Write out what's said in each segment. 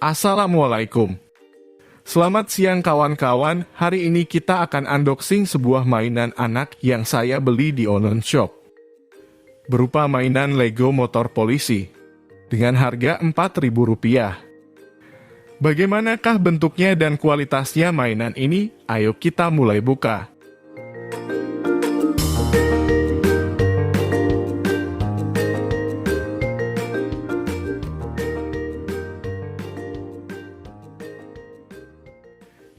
Assalamualaikum. Selamat siang kawan-kawan, hari ini kita akan unboxing sebuah mainan anak yang saya beli di online shop. Berupa mainan Lego motor polisi, dengan harga Rp4.000. Bagaimanakah bentuknya dan kualitasnya mainan ini? Ayo kita mulai buka.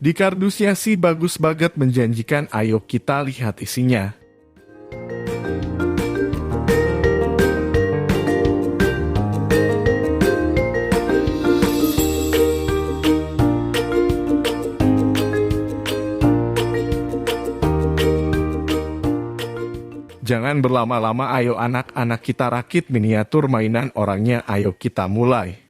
Di kardusnya sih bagus banget, menjanjikan. Ayo kita lihat isinya. Jangan berlama-lama, ayo anak-anak kita rakit miniatur mainan orangnya. Ayo kita mulai.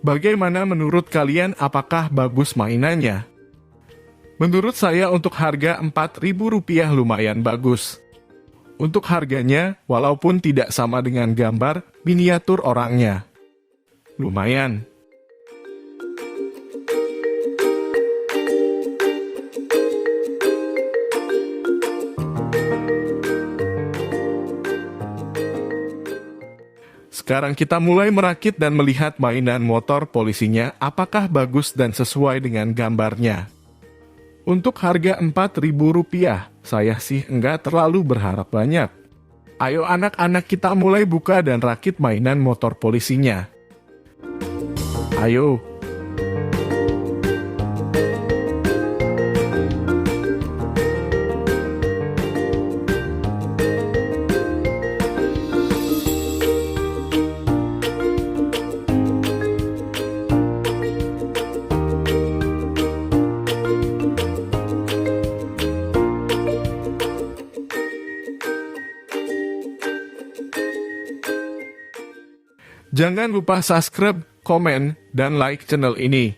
Bagaimana menurut kalian, apakah bagus mainannya? Menurut saya untuk harga Rp4.000 lumayan bagus. Untuk harganya, walaupun tidak sama dengan gambar miniatur orangnya. Lumayan. Sekarang kita mulai merakit dan melihat mainan motor polisinya, apakah bagus dan sesuai dengan gambarnya. Untuk harga Rp4.000, saya sih enggak terlalu berharap banyak. Ayo anak-anak kita mulai buka dan rakit mainan motor polisinya. Ayo. Jangan lupa subscribe, komen, dan like channel ini.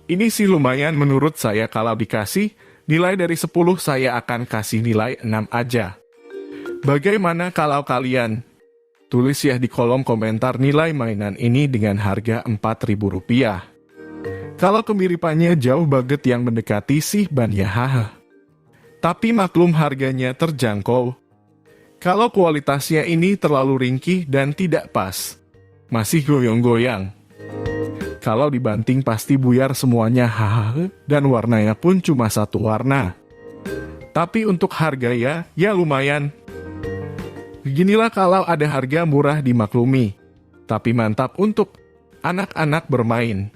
Ini sih lumayan menurut saya. Kalau dikasih nilai dari 10, saya akan kasih nilai 6 aja. Bagaimana kalau kalian? Tulis ya di kolom komentar nilai mainan ini dengan harga Rp4.000. Kalau kemiripannya jauh banget yang mendekati sih ban ya haha. Tapi maklum harganya terjangkau. Kalau kualitasnya ini terlalu ringkih dan tidak pas, masih goyang-goyang. Kalau dibanting pasti buyar semuanya haha, dan warnanya pun cuma satu warna. Tapi untuk harga ya lumayan. Beginilah kalau ada harga murah dimaklumi. Tapi mantap untuk anak-anak bermain.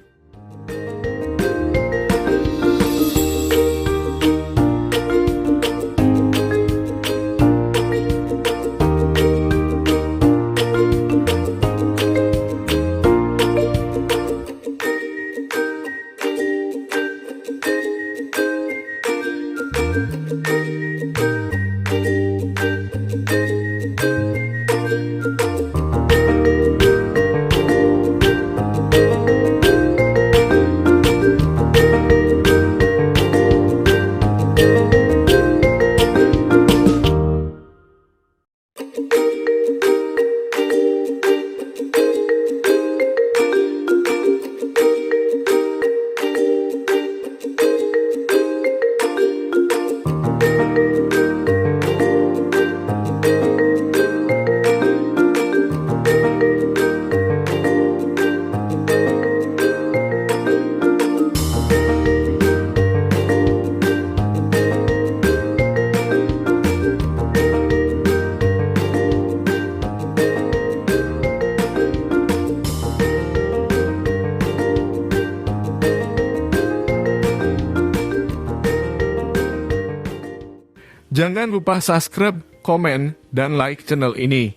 Jangan lupa subscribe, komen, dan like channel ini.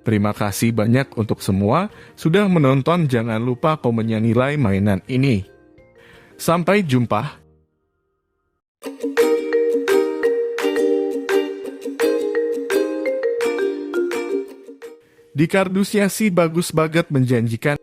Terima kasih banyak untuk semua sudah menonton. Jangan lupa komennya nilai mainan ini. Sampai jumpa. Di kardusnya sih bagus banget, menjanjikan.